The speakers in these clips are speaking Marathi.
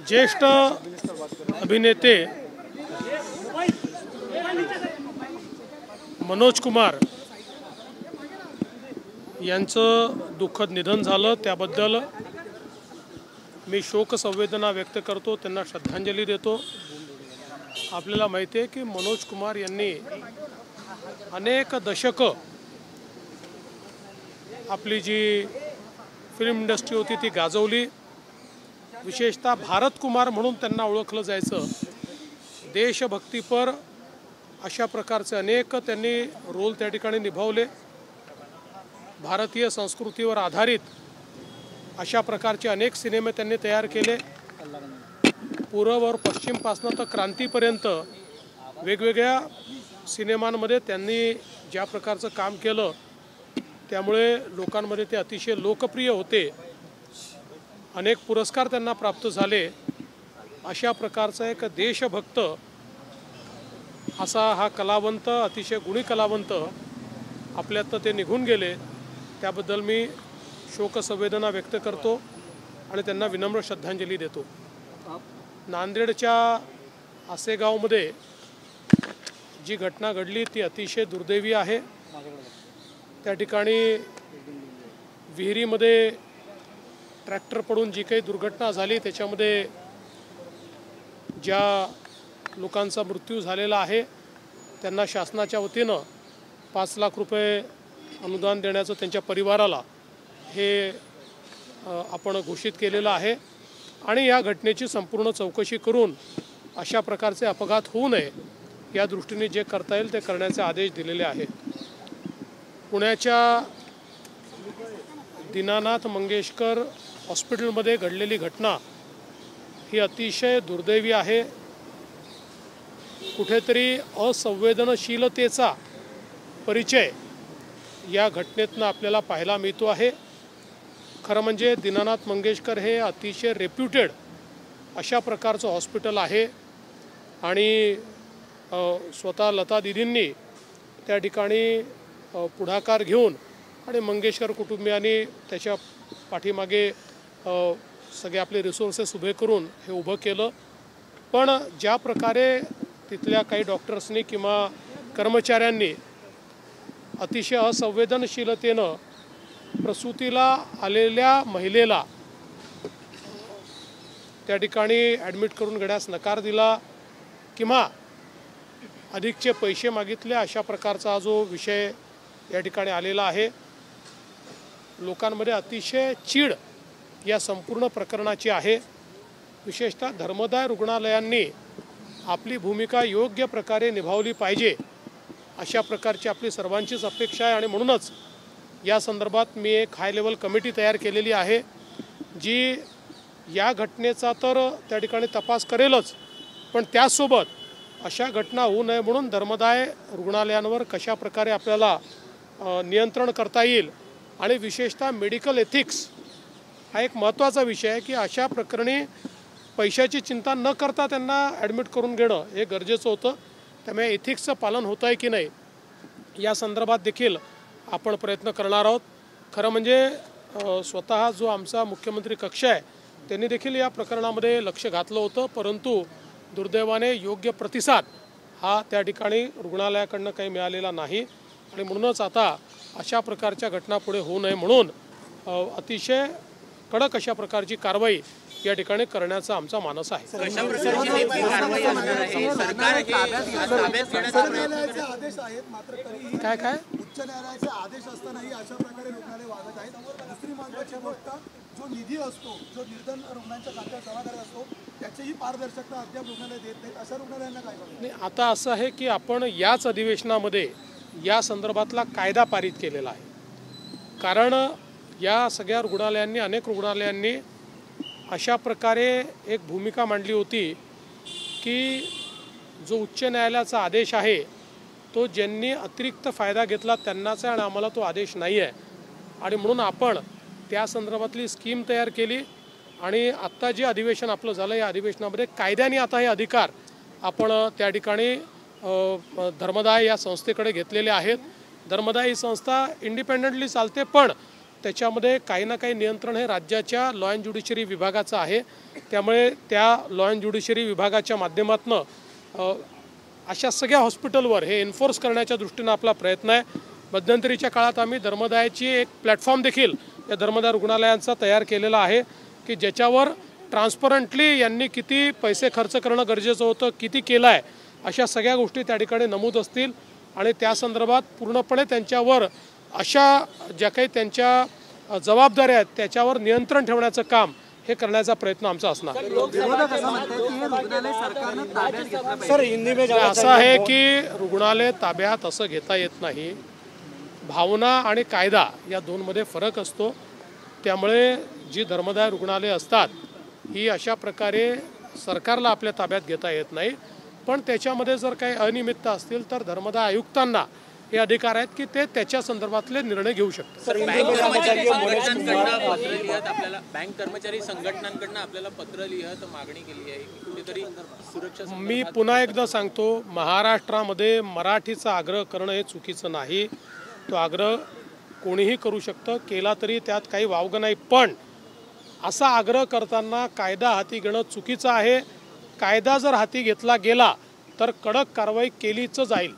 ज्येष्ठ अभिनेते मनोज कुमार यांचं दुःखद निधन झालं, त्याबद्दल मी शोक संवेदना व्यक्त करतो, त्यांना श्रद्धांजली देतो। आपल्याला माहिती आहे की मनोज कुमार यांनी अनेक दशकं आपली जी फिल्म इंडस्ट्री होती ती गाजवली। विशेषतः भारत कुमार म्हणून त्यांना ओळखलं जायचं। देशभक्तीपर अशा प्रकारचे अनेक त्यांनी रोल त्या ठिकाणी निभावले। भारतीय संस्कृतीवर आधारित अशा प्रकारचे अनेक सिनेमे त्यांनी तयार केले। पूर्व और पश्चिमपासून तर क्रांतीपर्यंत वेगवेगळ्या सिनेमांमध्ये त्यांनी ज्या प्रकारचं काम केलं त्यामुळे लोकांमध्ये ते अतिशय लोकप्रिय होते। अनेक पुरस्कार त्यांना प्राप्त झाले। अशा प्रकारचा एक देशभक्त असा हा कलावंत, अतिशय गुणी कलावंत आपल्यातनं ते निघून गेले, त्याबद्दल मी शोक संवेदना व्यक्त करतो आणि त्यांना विनम्र श्रद्धांजली देतो। नांदेडच्या आसेगावमध्ये जी घटना घडली ती अतिशय दुर्दैवी आहे। त्या ठिकाणी विहिरीमध्ये ट्रॅक्टर पडून जी काही दुर्घटना झाली त्याच्यामध्ये ज्या लोकांचा मृत्यू झालेला आहे त्यांना शासनाच्या वतीनं 5 लाख रुपये अनुदान देण्याचं त्यांच्या परिवाराला हे आपण घोषित केलेलं आहे आणि या घटनेची संपूर्ण चौकशी करून अशा प्रकारचे अपघात होऊ नये या दृष्टीने जे करता येईल ते करण्याचे आदेश दिलेले आहेत। पुण्याच्या दीनानाथ मंगेशकर हॉस्पिटलमध्ये घडलेली घटना ही अतिशय दुर्दैवी आहे। कुठेतरी असंवेदनशीलतेचा परिचय या घटनेतनं आपल्याला पाहायला मिळतो आहे। खरं म्हणजे दीनानाथ मंगेशकर हे अतिशय रेप्युटेड अशा प्रकारचं हॉस्पिटल आहे आणि स्वतः लता दीदींनी त्या ठिकाणी पुढाकार घेऊन आणि मंगेशकर कुटुंबियांनी त्याच्या पाठीमागे सगळे आपले रिसोर्सेस उभे करून हे उभं केलं। पण ज्या प्रकारे तिथल्या काही डॉक्टर्सनी किंवा कर्मचाऱ्यांनी अतिशय असंवेदनशीलतेनं प्रसूतीला आलेल्या महिलेला त्या ठिकाणी ॲडमिट करून घेण्यास नकार दिला किंवा अधिकचे पैसे मागितले, अशा प्रकारचा जो विषय या ठिकाणी आलेला आहे। लोकांमध्ये अतिशय चीड या संपूर्ण प्रकरणाची आहे। विशेषतः धर्मदाय रुग्णालयांनी आपली भूमिका योग्य प्रकारे निभावली पाहिजे अशा प्रकारची आपली सर्वांचीच अपेक्षा आहे आणि म्हणूनच या संदर्भात मी एक हाय लेवल कमिटी तयार केलेली आहे जी या घटनेचा तर त्या ठिकाणी तपास करेलच, पण त्याचसोबत अशा घटना होऊ नये म्हणून धर्मदाय रुग्णालयांवर कशा प्रकारे आपल्याला नियंत्रण करता येईल आणि विशेषतः मेडिकल एथिक्स हा एक महत्त्वाचा विषय आहे की अशा प्रकरणी पैशाची चिंता न करता त्यांना ॲडमिट करून घेणं हे गरजेचं होतं। त्यामुळे एथिक्सचं पालन होतं आहे की नाही या संदर्भात देखील आपण प्रयत्न करणार आहोत। खरं म्हणजे स्वतः जो आमचा मुख्यमंत्री कक्ष आहे त्यांनी देखील या प्रकरणामध्ये लक्ष घातलं होतं, परंतु दुर्दैवाने योग्य प्रतिसाद हा त्या ठिकाणी रुग्णालयाकडनं काही मिळालेला नाही आणि म्हणूनच आता अशा प्रकारच्या घटना पुढे होऊ नये म्हणून अतिशय कडक अशा प्रकारची कारवाई या ठिकाणी करण्याचा आमचा मानस आहे। काय काय उच्च न्यायालयाचे आदेश असतानाही अशा प्रकारे रुग्णालय वागत आहेत। दुसरी महत्त्वाची गोष्ट, जो निधी असतो जो निर्धन रुग्णांच्या खात्यात जमा करत असतो त्याचीही पारदर्शकता अद्याप रुग्णालय देत नाहीत। अशा रुग्णालयांना काय करणार? आता असं आहे की आपण याच अधिवेशनामध्ये या संदर्भातला कायदा पारित केलेला आहे, कारण या सगळ्या रुग्णालयांनी अनेक रुग्णालयांनी अशा प्रकारे एक भूमिका मांडली होती की जो उच्च न्यायालयाचा आदेश आहे तो ज्यांनी अतिरिक्त फायदा घेतला त्यांनाच आहे आणि आम्हाला तो आदेश नाही आहे आणि म्हणून आपण त्या संदर्भातली स्कीम तयार केली आणि आत्ता जे अधिवेशन आपलं झालं या अधिवेशनामध्ये कायद्याने आता हे अधिकार आपण त्या ठिकाणी धर्मदाय या संस्थेकडे घेतलेले आहेत। धर्मदाय ही संस्था इंडिपेंडेंटली चालते, पण त्याच्यामध्ये काही ना काही नियंत्रण हे राज्याच्या लॉ अँड ज्युडिशरी विभागाचं आहे। त्यामुळे त्या लॉ अँड ज्युडिशरी विभागाच्या माध्यमातून अशा सगळ्या हॉस्पिटलवर हे एन्फोर्स करण्याच्या दृष्टीनं आपला प्रयत्न आहे। मध्यंतरीच्या काळात आम्ही धर्मदायाची एक प्लॅटफॉर्म देखील या धर्मदाय रुग्णालयांचा तयार केलेला आहे की ज्याच्यावर ट्रान्सपरंटली यांनी किती पैसे खर्च करणं गरजेचं होतं, किती केलं आहे, अशा सगळ्या गोष्टी त्या ठिकाणी नमूद असतील आणि त्या संदर्भात पूर्णपणे त्यांच्यावर अशा ज्या काही त्यांच्या जबाबदाऱ्या आहेत त्याच्यावर नियंत्रण ठेवण्याचं काम हे करण्याचा प्रयत्न आमचा असणार। असं आहे की रुग्णालय ताब्यात असं घेता येत नाही। भावना आणि कायदा या दोनमध्ये फरक असतो। त्यामुळे जी धर्मदाय रुग्णालय असतात ही अशा प्रकारे सरकारला आपल्या ताब्यात घेता येत नाही, पण त्याच्यामध्ये जर काही अनियमितता असतील तर धर्मदाय आयुक्तांना हे अधिकार आहेत की ते त्याच्या संदर्भातले निर्णय घेऊ शकतात। बँक कर्मचारी संघटनांकडून आपल्याला पत्र लिहत मागणी केली आहे की कुठेतरी सुरक्षा। मी पुन्हा एकदा सांगतो, महाराष्ट्रामध्ये मराठीचा आग्रह करणं हे चुकीचं नाही। तो आग्रह कोणीही करू शकतं, केला तरी त्यात काही वावगं नाही, पण असा आग्रह करताना कायदा हाती घेणं चुकीचं आहे। कायदा जर हाती घेतला गेला तर कडक कारवाई केलीच जाईल।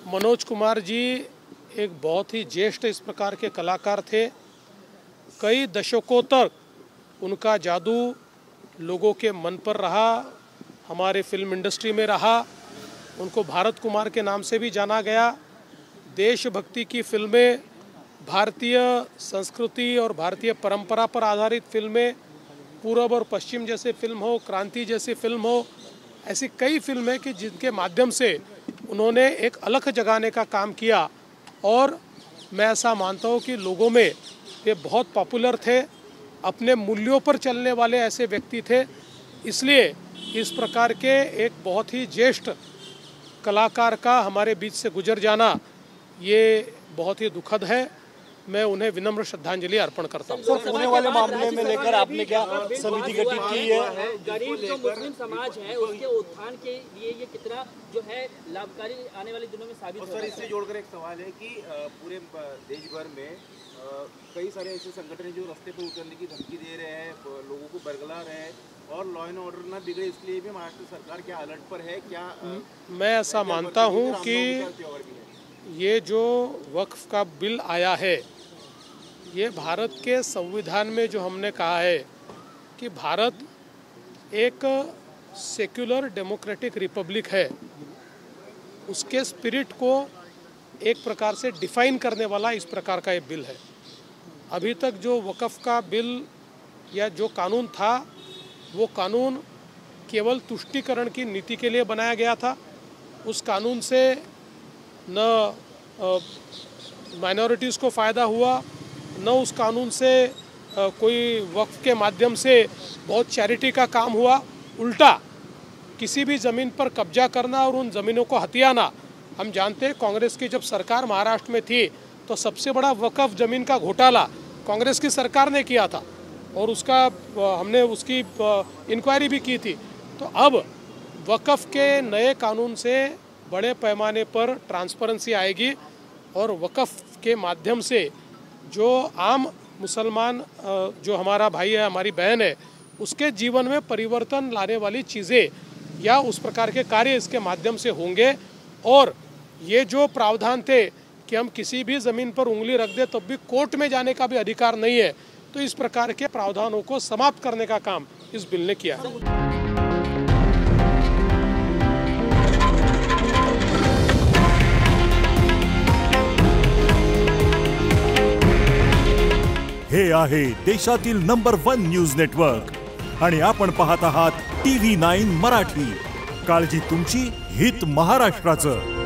मनोज कुमार जी एक बहुत ही ज्येष्ठ इस प्रकार के कलाकार थे। कई दशकों तक उनका जादू लोगों के मन पर रहा, हमारे फिल्म इंडस्ट्री में रहा। उनको भारत कुमार के नाम से भी जाना गया। देशभक्ति की फिल्में, भारतीय संस्कृति और भारतीय परंपरा पर आधारित फिल्में, पूरब और पश्चिम जैसे फिल्म हो, क्रांति जैसी फिल्म हो, ऐसी कई फिल्में कि जिनके माध्यम से उन्होंने एक अलख जगाने का काम किया। और मैं ऐसा मानता हूँ कि लोगों में ये बहुत पॉपुलर थे, अपने मूल्यों पर चलने वाले ऐसे व्यक्ति थे। इसलिए इस प्रकार के एक बहुत ही ज्येष्ठ कलाकार का हमारे बीच से गुजर जाना ये बहुत ही दुखद है। मैं उन्हें विनम्र श्रद्धांजलि अर्पण करता हूँ। सर, पुणे वाले मामले में लेकर आपने क्या समिति गठित की है? गरीब जो मुस्लिम समाज है उसके उत्थान के लिए ये कितना जो है लाभकारी आने वाले दिनों में साबित होगा? सर, इससे जोड़कर एक सवाल है कि पूरे देश भर में कई सारे ऐसे संगठन हैं जो रास्ते पर उतरने की धमकी दे रहे हैं, लोगों को बरगला रहे हैं और लॉ एंड ऑर्डर ना बिगड़े, इसलिए भी महाराष्ट्र सरकार क्या अलर्ट पर है? क्या मैं ऐसा मानता हूँ कि ये जो वक्फ का बिल आया है ये भारत के संविधान में जो हमने कहा है कि भारत एक सेक्युलर डेमोक्रेटिक रिपब्लिक है, उसके स्पिरिट को एक प्रकार से डिफाइन करने वाला इस प्रकार का ये बिल है। अभी तक जो वक्फ का बिल या जो कानून था वो कानून केवल तुष्टीकरण की नीति के लिए बनाया गया था। उस कानून से न माइनॉरिटीज़ को फ़ायदा हुआ, न उस कानून से कोई वक्फ के माध्यम से बहुत चैरिटी का काम हुआ। उल्टा किसी भी ज़मीन पर कब्जा करना और उन ज़मीनों को हथियाना। हम जानते हैं कांग्रेस की जब सरकार महाराष्ट्र में थी तो सबसे बड़ा वक्फ ज़मीन का घोटाला कांग्रेस की सरकार ने किया था और उसका हमने उसकी इंक्वायरी भी की थी। तो अब वक्फ के नए कानून से बड़े पैमाने पर ट्रांसपेरेंसी आएगी और वक्फ के माध्यम से जो आम मुसलमान जो हमारा भाई है, हमारी बहन है, उसके जीवन में परिवर्तन लाने वाली चीज़ें या उस प्रकार के कार्य इसके माध्यम से होंगे। और ये जो प्रावधान थे कि हम किसी भी ज़मीन पर उंगली रख दे तब भी कोर्ट में जाने का भी अधिकार नहीं है, तो इस प्रकार के प्रावधानों को समाप्त करने का काम इस बिल ने किया है। हे आहे देशातील नंबर 1 न्यूज नेटवर्क आणि आपण पाहत आहात TV9 मराठी। काळजी तुमची, हित महाराष्ट्राचं।